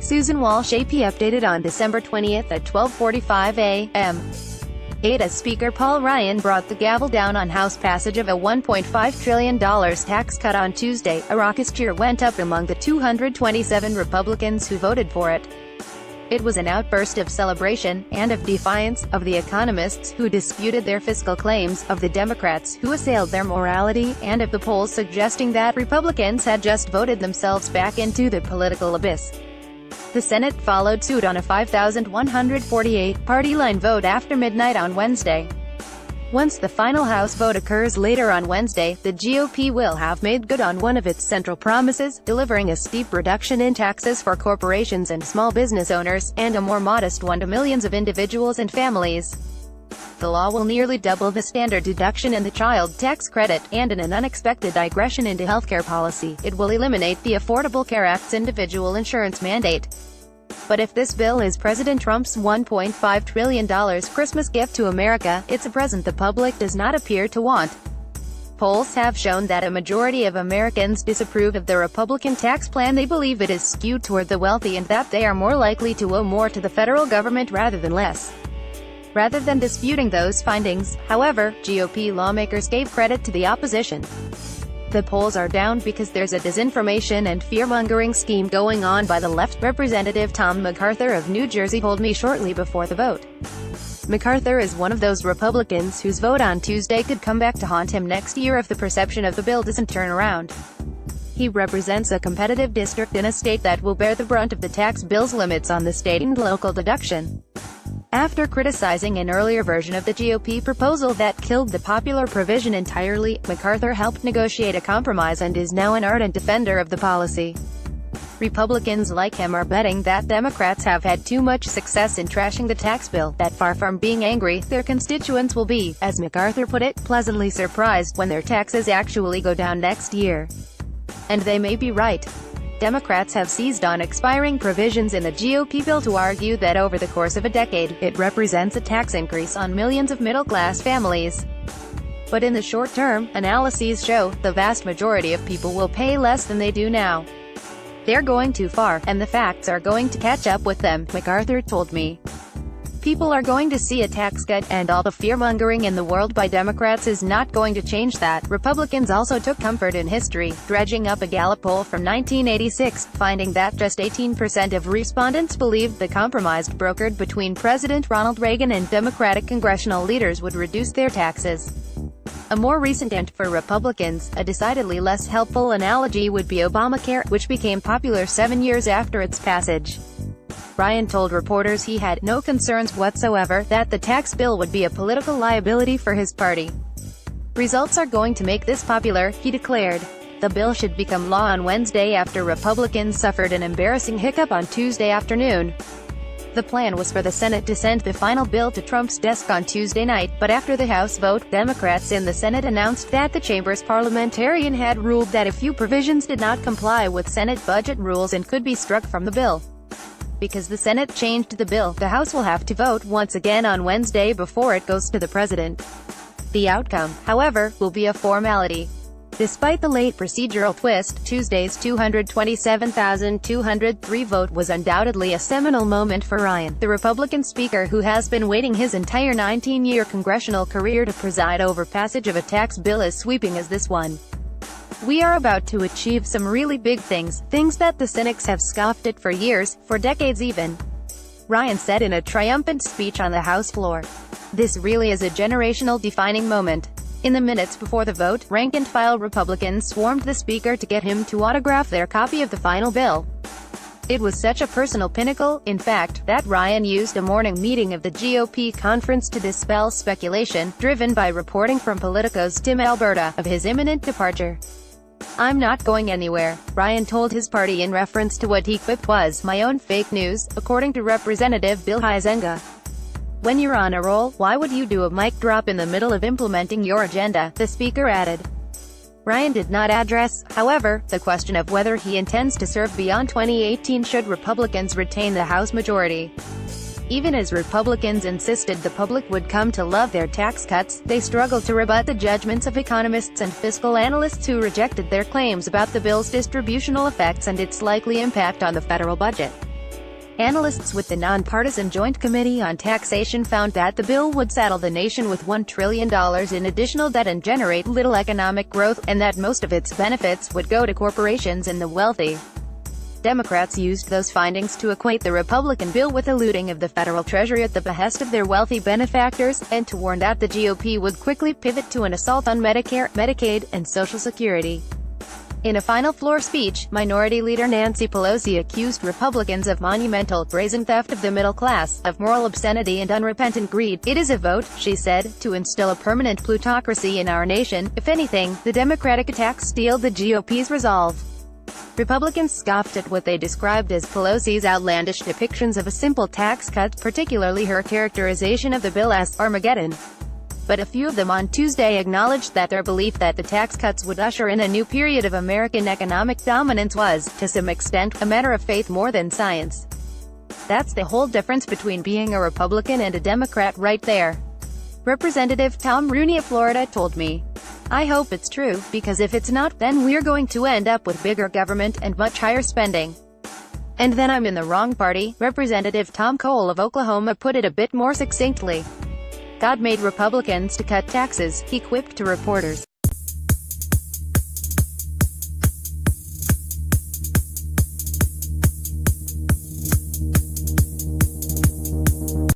Susan Walsh AP updated on December 20 at 12:45 a.m. Ada Speaker Paul Ryan brought the gavel down on House passage of a $1.5 trillion tax cut on Tuesday. A raucous cheer went up among the 227 Republicans who voted for it. It was an outburst of celebration, and of defiance, of the economists who disputed their fiscal claims, of the Democrats who assailed their morality, and of the polls suggesting that Republicans had just voted themselves back into the political abyss. The Senate followed suit on a 5,148 party line vote after midnight on Wednesday. Once the final House vote occurs later on Wednesday, the GOP will have made good on one of its central promises, delivering a steep reduction in taxes for corporations and small business owners, and a more modest one to millions of individuals and families. The law will nearly double the standard deduction in the child tax credit, and in an unexpected digression into healthcare policy, it will eliminate the Affordable Care Act's individual insurance mandate. But if this bill is President Trump's $1.5 trillion Christmas gift to America, it's a present the public does not appear to want. Polls have shown that a majority of Americans disapprove of the Republican tax plan. They believe it is skewed toward the wealthy and that they are more likely to owe more to the federal government rather than less. Rather than disputing those findings, however, GOP lawmakers gave credit to the opposition. The polls are down because there's a disinformation and fear-mongering scheme going on by the left, Representative Tom MacArthur of New Jersey told me shortly before the vote. MacArthur is one of those Republicans whose vote on Tuesday could come back to haunt him next year if the perception of the bill doesn't turn around. He represents a competitive district in a state that will bear the brunt of the tax bill's limits on the state and local deduction. After criticizing an earlier version of the GOP proposal that killed the popular provision entirely, MacArthur helped negotiate a compromise and is now an ardent defender of the policy. Republicans like him are betting that Democrats have had too much success in trashing the tax bill, that far from being angry, their constituents will be, as MacArthur put it, pleasantly surprised when their taxes actually go down next year. And they may be right. Democrats have seized on expiring provisions in the GOP bill to argue that over the course of a decade, it represents a tax increase on millions of middle-class families. But in the short term, analyses show, the vast majority of people will pay less than they do now. They're going too far, and the facts are going to catch up with them, MacArthur told me. People are going to see a tax cut, and all the fear-mongering in the world by Democrats is not going to change that. Republicans also took comfort in history, dredging up a Gallup poll from 1986, finding that just 18% of respondents believed the compromise brokered between President Ronald Reagan and Democratic congressional leaders would reduce their taxes. A more recent hint for Republicans, a decidedly less helpful analogy would be Obamacare, which became popular 7 years after its passage. Ryan told reporters he had no concerns whatsoever that the tax bill would be a political liability for his party. Results are going to make this popular, he declared. The bill should become law on Wednesday after Republicans suffered an embarrassing hiccup on Tuesday afternoon. The plan was for the Senate to send the final bill to Trump's desk on Tuesday night, but after the House vote, Democrats in the Senate announced that the chamber's parliamentarian had ruled that a few provisions did not comply with Senate budget rules and could be struck from the bill. Because the Senate changed the bill, the House will have to vote once again on Wednesday before it goes to the president. The outcome, however, will be a formality. Despite the late procedural twist, Tuesday's 227,203 vote was undoubtedly a seminal moment for Ryan, the Republican speaker who has been waiting his entire 19-year congressional career to preside over passage of a tax bill as sweeping as this one. We are about to achieve some really big things, things that the cynics have scoffed at for years, for decades even. Ryan said in a triumphant speech on the House floor. This really is a generational defining moment. In the minutes before the vote, rank-and-file Republicans swarmed the speaker to get him to autograph their copy of the final bill. It was such a personal pinnacle, in fact, that Ryan used a morning meeting of the GOP conference to dispel speculation, driven by reporting from Politico's Tim Alberta, of his imminent departure. "I'm not going anywhere," Ryan told his party in reference to what he quipped was my own fake news, according to Representative Bill Huizenga. "When you're on a roll, why would you do a mic drop in the middle of implementing your agenda?" the speaker added. Ryan did not address, however, the question of whether he intends to serve beyond 2018 should Republicans retain the House majority. Even as Republicans insisted the public would come to love their tax cuts, they struggled to rebut the judgments of economists and fiscal analysts who rejected their claims about the bill's distributional effects and its likely impact on the federal budget. Analysts with the nonpartisan Joint Committee on Taxation found that the bill would saddle the nation with $1 trillion in additional debt and generate little economic growth, and that most of its benefits would go to corporations and the wealthy. Democrats used those findings to equate the Republican bill with a looting of the federal treasury at the behest of their wealthy benefactors, and to warn that the GOP would quickly pivot to an assault on Medicare, Medicaid, and Social Security. In a final floor speech, Minority Leader Nancy Pelosi accused Republicans of monumental, brazen theft of the middle class, of moral obscenity and unrepentant greed. "It is a vote," she said, "to instill a permanent plutocracy in our nation. If anything, the Democratic attacks steel the GOP's resolve." Republicans scoffed at what they described as Pelosi's outlandish depictions of a simple tax cut, particularly her characterization of the bill as Armageddon. But a few of them on Tuesday acknowledged that their belief that the tax cuts would usher in a new period of American economic dominance was, to some extent, a matter of faith more than science. That's the whole difference between being a Republican and a Democrat right there. Representative Tom Rooney of Florida told me. "I hope it's true, because if it's not, then we're going to end up with bigger government and much higher spending. And then I'm in the wrong party." Representative Tom Cole of Oklahoma put it a bit more succinctly. "God made Republicans to cut taxes," he quipped to reporters.